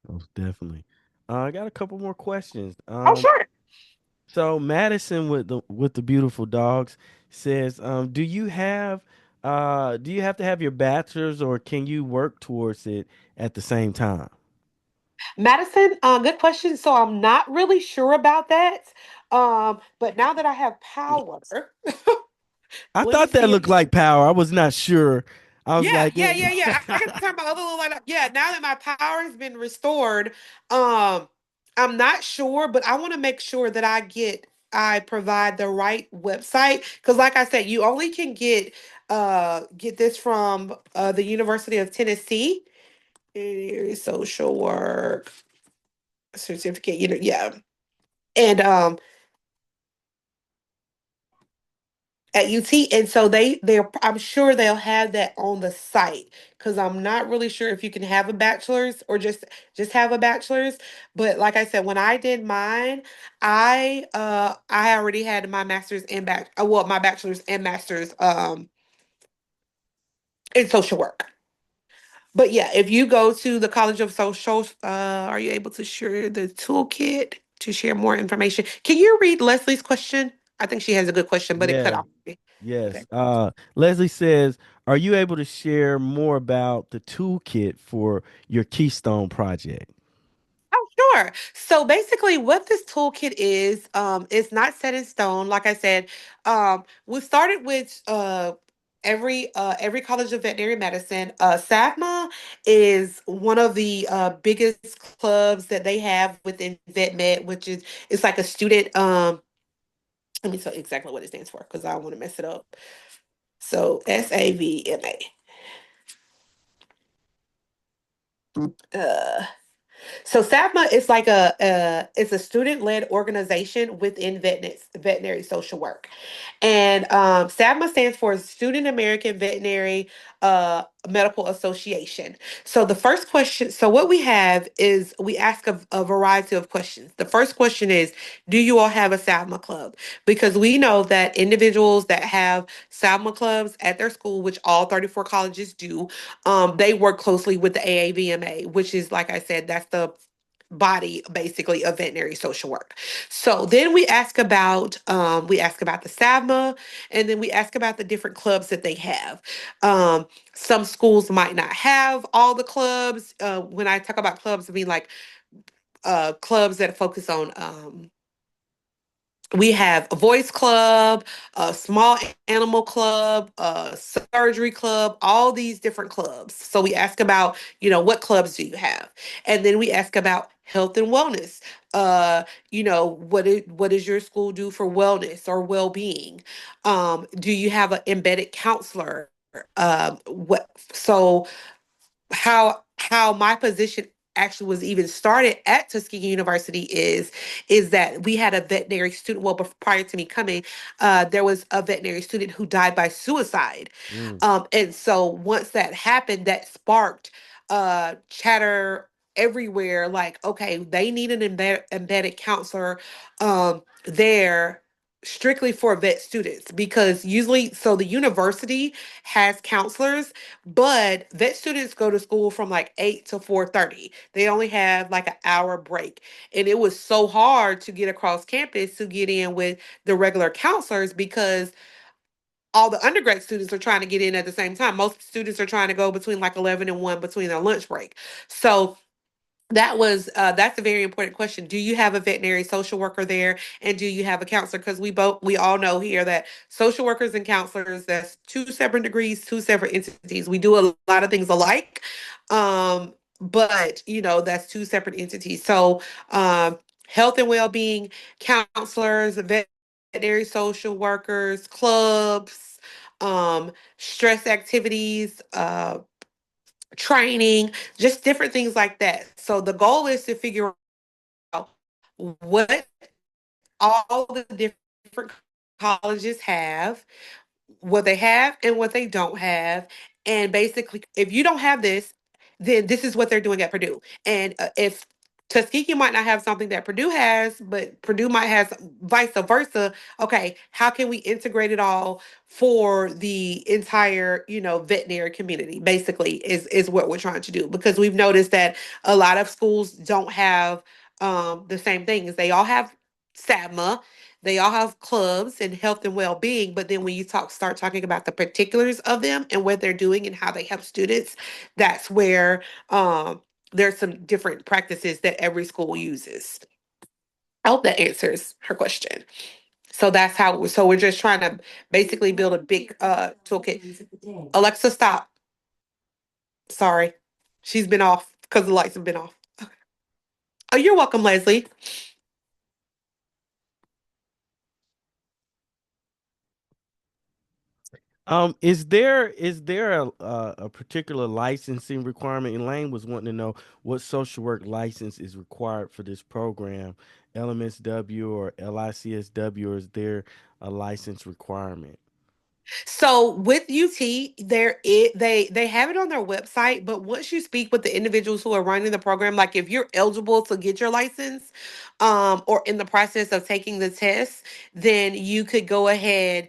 Most definitely. I got a couple more questions. Oh, sure. So Madison with the beautiful dogs says, do you have to have your bachelor's or can you work towards it at the same time? Madison, good question. So I'm not really sure about that. But now that I have power, I let me thought that see. looked like power. I was not sure. I was Yeah, like, yeah, yeah, yeah. I can turn my other little light up. Yeah, now that my power has been restored, um, I'm not sure, but I want to make sure that I provide the right website because, like I said, you only can get this from the University of Tennessee. Social work certificate, yeah. And at UT, and so they're I'm sure they'll have that on the site because I'm not really sure if you can have a bachelor's or just have a bachelor's. But like I said, when I did mine, I already had my master's and well, my bachelor's and master's in social work. But yeah, if you go to the College of Social, are you able to share the toolkit to share more information? Can you read Leslie's question? I think she has a good question, but it cut yeah, off. Okay. yes. Leslie says, are you able to share more about the toolkit for your Keystone project? Oh, sure. So basically, what this toolkit is not set in stone. Like I said, we started with every College of Veterinary Medicine. SAVMA is one of the biggest clubs that they have within VetMed, which is it's like a student. Let me tell you exactly what it stands for because I don't want to mess it up. So SAVMA. Uh, So SAVMA is like it's a student-led organization within veterinary social work. And SAVMA stands for Student American Veterinary Medical Association. So the first question, so what we have is we ask a variety of questions. The first question is, do you all have a SAVMA club? Because we know that individuals that have SAVMA clubs at their school, which all 34 colleges do, they work closely with the AAVMA, which is, like I said, that's the body basically of veterinary social work. So then we ask about the SAVMA, and then we ask about the different clubs that they have. Some schools might not have all the clubs. When I talk about clubs, I mean like clubs that focus on we have a voice club, a small animal club, a surgery club, all these different clubs. So we ask about, what clubs do you have? And then we ask about health and wellness. What does your school do for wellness or well-being? Do you have an embedded counselor? What so how my position actually was even started at Tuskegee University is that we had a veterinary student. Well, prior to me coming, there was a veterinary student who died by suicide, Mm, and so once that happened, that sparked chatter everywhere. Like, okay, they need an embedded counselor there strictly for vet students because usually so the university has counselors, but vet students go to school from like 8 to 4:30. They only have like an hour break. And it was so hard to get across campus to get in with the regular counselors because all the undergrad students are trying to get in at the same time. Most students are trying to go between like 11 and 1 between their lunch break. So that's a very important question. Do you have a veterinary social worker there, and do you have a counselor? Because we all know here that social workers and counselors, that's two separate degrees, two separate entities. We do a lot of things alike, but that's two separate entities. So health and well-being counselors, veterinary social workers, clubs, stress activities, training, just different things like that. So the goal is to figure out what all the different colleges have, what they have and what they don't have. And basically, if you don't have this, then this is what they're doing at Purdue. And if Tuskegee might not have something that Purdue has, but Purdue might have vice versa. Okay, how can we integrate it all for the entire, veterinary community? Basically, is what we're trying to do because we've noticed that a lot of schools don't have the same things. They all have SATMA, they all have clubs and health and well-being, but then when you start talking about the particulars of them and what they're doing and how they help students, that's where there's some different practices that every school uses. I hope that answers her question. So that's how. So we're just trying to basically build a big toolkit. Alexa, stop. Sorry, she's been off because the lights have been off. Oh, you're welcome, Leslie. Is there a particular licensing requirement? Elaine was wanting to know what social work license is required for this program, LMSW or LICSW, or is there a license requirement? So with UT, they have it on their website, but once you speak with the individuals who are running the program, like if you're eligible to get your license, or in the process of taking the test, then you could go ahead.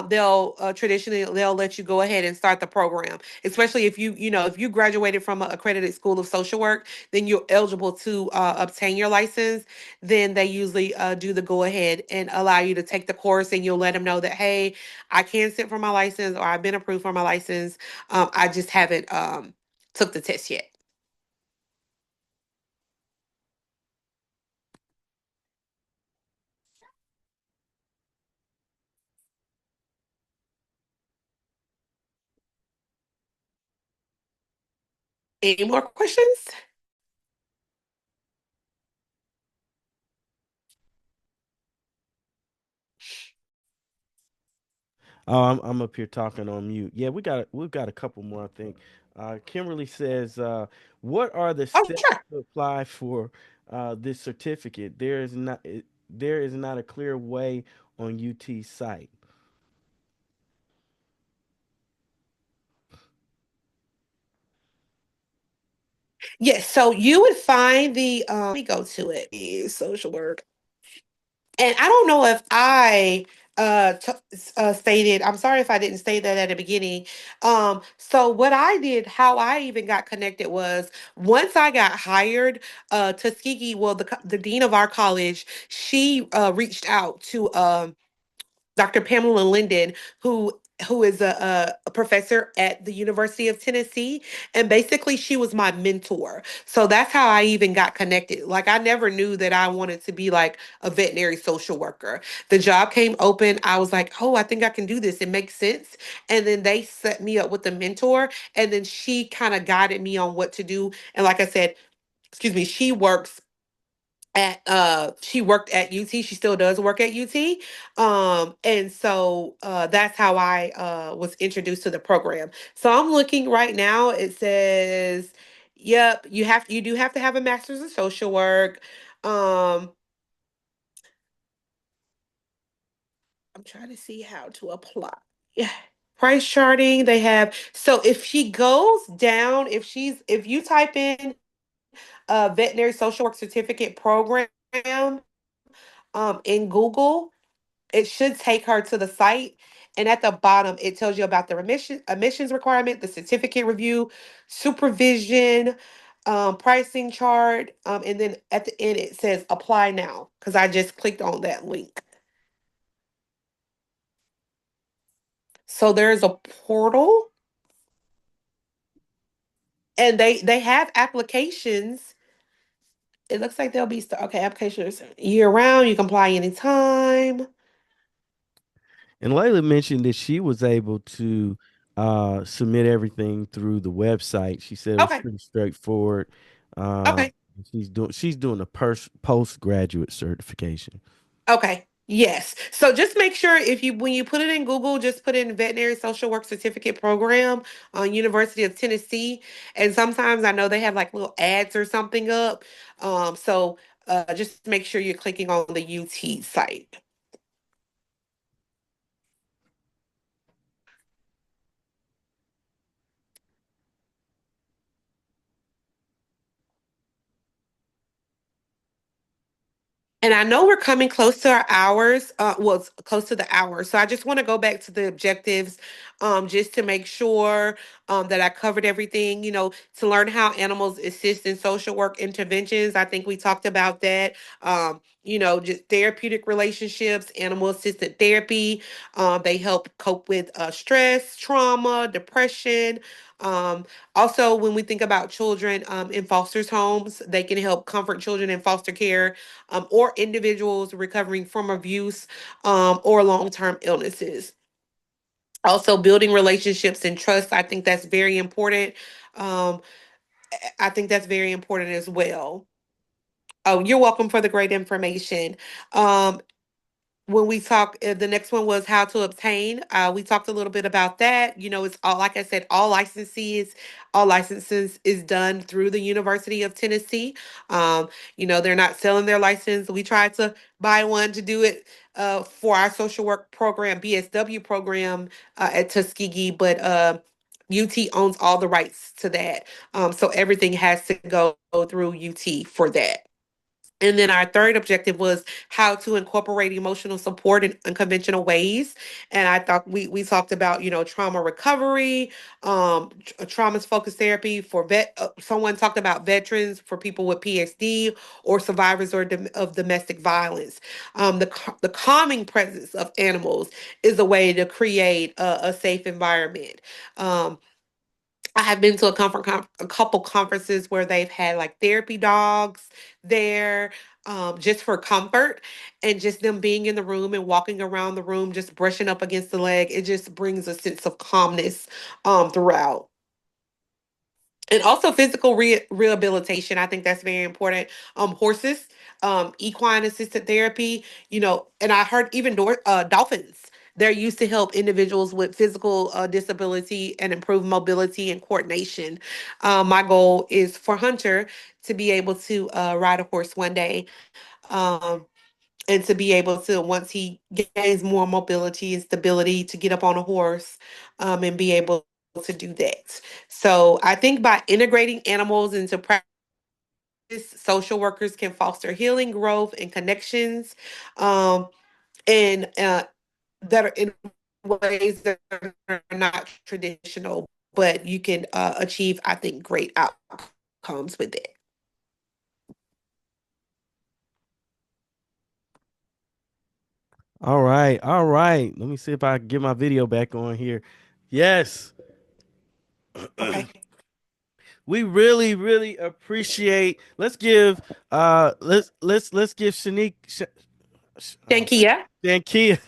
They'll traditionally they'll let you go ahead and start the program, especially if if you graduated from an accredited school of social work, then you're eligible to obtain your license. Then they usually do the go ahead and allow you to take the course, and you'll let them know that hey, I can sit for my license or I've been approved for my license. I just haven't took the test yet. Any more questions? Oh, I'm up here talking on mute. Yeah, we've got a couple more, I think. Kimberly says, "What are the Oh, steps sure. to apply for this certificate? There is not a clear way on UT site." Yes, so you would find the let me go to it. Social work. And I don't know if I stated, I'm sorry if I didn't say that at the beginning. So what I did, how I even got connected was once I got hired, Tuskegee, well, the dean of our college, she reached out to Dr. Pamela Linden, who is a professor at the University of Tennessee, and basically she was my mentor. So that's how I even got connected. Like I never knew that I wanted to be like a veterinary social worker. The job came open. I was like, "Oh, I think I can do this. It makes sense." And then they set me up with a mentor, and then she kind of guided me on what to do. And like I said, excuse me, she worked at UT. She still does work at UT. And so that's how I was introduced to the program. So I'm looking right now. It says, yep, you do have to have a master's in social work. Um I'm trying to see how to apply. Yeah. Price charting, they have. So if she goes down, if you type in veterinary social work certificate program in Google, it should take her to the site. And at the bottom, it tells you about the admissions requirement, the certificate review, supervision, pricing chart. And then at the end, it says apply now because I just clicked on that link. So there's a portal and they have applications. It looks like they'll be okay. Applications year round. You can apply anytime. And Layla mentioned that she was able to submit everything through the website. She said it was Okay. pretty straightforward. Uh, Okay. She's doing a postgraduate certification. Okay. Yes. So just make sure if you when you put it in Google, just put in Veterinary Social Work Certificate Program on University of Tennessee. And sometimes I know they have like little ads or something up. So just make sure you're clicking on the UT site. And I know we're coming close to our hours. Well, it's close to the hour. So I just want to go back to the objectives, just to make sure that I covered everything. To learn how animals assist in social work interventions. I think we talked about that. Just therapeutic relationships, animal assisted therapy. They help cope with stress, trauma, depression. Um, Also, when we think about children in foster homes, they can help comfort children in foster care, or individuals recovering from abuse, or long term illnesses. Also, building relationships and trust. I think that's very important. Um, I think that's very important as well. Oh, you're welcome for the great information. Um, when we talk the next one was how to obtain. We talked a little bit about that. It's all, like I said, all licenses is done through the University of Tennessee. um they're not selling their license. We tried to buy one to do it for our social work program, BSW program, at Tuskegee, but UT owns all the rights to that. So everything has to go through UT for that. And then our third objective was how to incorporate emotional support in unconventional ways. And I thought we talked about, trauma recovery, traumas focused therapy for someone talked about veterans, for people with PSD, or survivors of domestic violence. The calming presence of animals is a way to create a safe environment. Um, I have been to a couple conferences where they've had like therapy dogs there, just for comfort, and just them being in the room and walking around the room, just brushing up against the leg. It just brings a sense of calmness throughout. And also physical rehabilitation. I think that's very important. Horses, equine assisted therapy, and I heard even dolphins. They're used to help individuals with physical disability and improve mobility and coordination. My goal is for Hunter to be able to ride a horse one day, um, and to be able to, once he gains more mobility and stability, to get up on a horse, and be able to do that. So I think by integrating animals into practice, social workers can foster healing, growth, and connections, and that are in ways that are not traditional, but you can achieve, I think, great outcomes with it. All right, all right. Let me see if I can get my video back on here. Yes, Okay. we really, really appreciate. Let's give Shanique. Oh, Thank you. Chankia.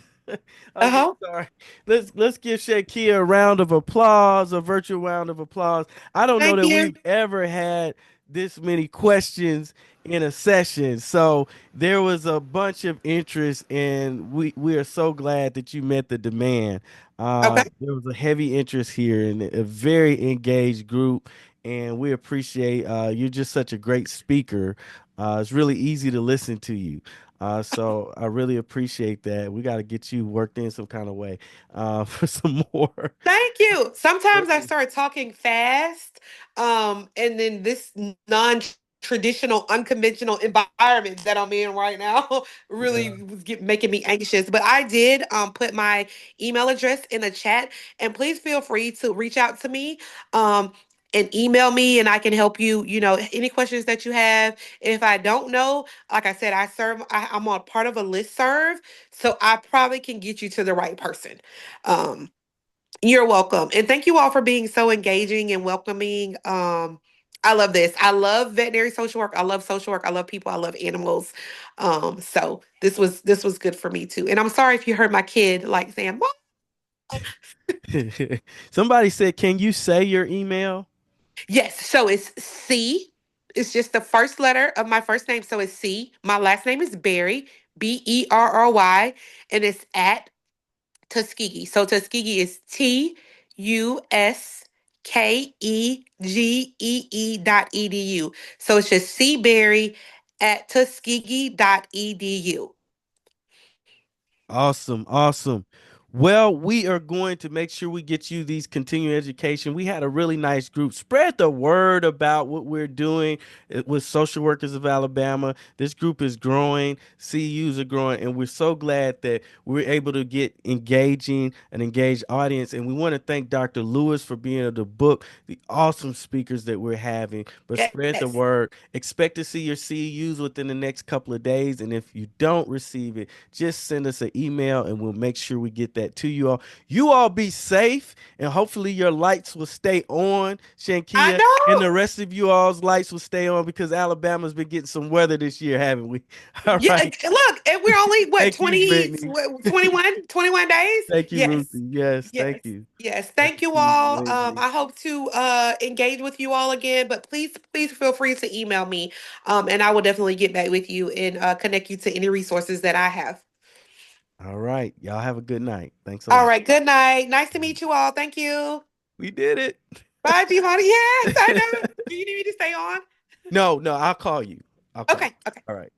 Uh Okay, huh. sorry. Let's give Chankia a round of applause, a virtual round of applause. I don't know Thank that you. we've ever had this many questions in a session. So there was a bunch of interest, and we are so glad that you met the demand. Okay. There was a heavy interest here and a very engaged group, and we appreciate you're just such a great speaker. It's really easy to listen to you. So I really appreciate that. We got to get you worked in some kind of way for some more. Thank you. Sometimes I start talking fast, and then this non-traditional, unconventional environment that I'm in right now Yeah. really was making me anxious. But I did put my email address in the chat, and please feel free to reach out to me. And email me, and I can help you. Any questions that you have. If I don't know, like I said, I'm on part of a list serve, so I probably can get you to the right person. Um, you're welcome. And thank you all for being so engaging and welcoming. I love this. I love veterinary social work. I love social work. I love people. I love animals. So this was good for me too. And I'm sorry if you heard my kid like saying, "Mom." Somebody said, "Can you say your email?" Yes. So it's C. It's just the first letter of my first name. So it's C. My last name is Berry, Berry, and it's at Tuskegee. So Tuskegee is Tuskegee.edu. So it's just cberry at Tuskegee.edu. Awesome, awesome. Well, we are going to make sure we get you these continuing education. We had a really nice group. Spread the word about what we're doing with Social Workers of Alabama. This group is growing, CUs are growing, and we're so glad that we're able to get an engaged audience. And we want to thank Dr. Lewis for being able to book the awesome speakers that we're having. But spread the Yes. word. Expect to see your CUs within the next couple of days. And if you don't receive it, just send us an email and we'll make sure we get that to you all. You all be safe and hopefully your lights will stay on, I Shankia, and know. the rest of you all's lights will stay on because Alabama's been getting some weather this year, haven't we? All Yeah, right. look, and we're only what Thank you, 20, Brittany. 21 days? Thank you, Yes. Ruthie. Yes, Yes. thank you. Yes. Hope Thank to you see you all. Wednesday. I hope to engage with you all again, but please feel free to email me. And I will definitely get back with you and connect you to any resources that I have. All right. Y'all have a good night. Thanks a All lot. right, good night. Nice to meet you all. Thank you. We did it. Bye, Giovanni. Yes, I know. Do you need me to stay on? No, no, I'll call you. I'll call you. Okay, okay. All right.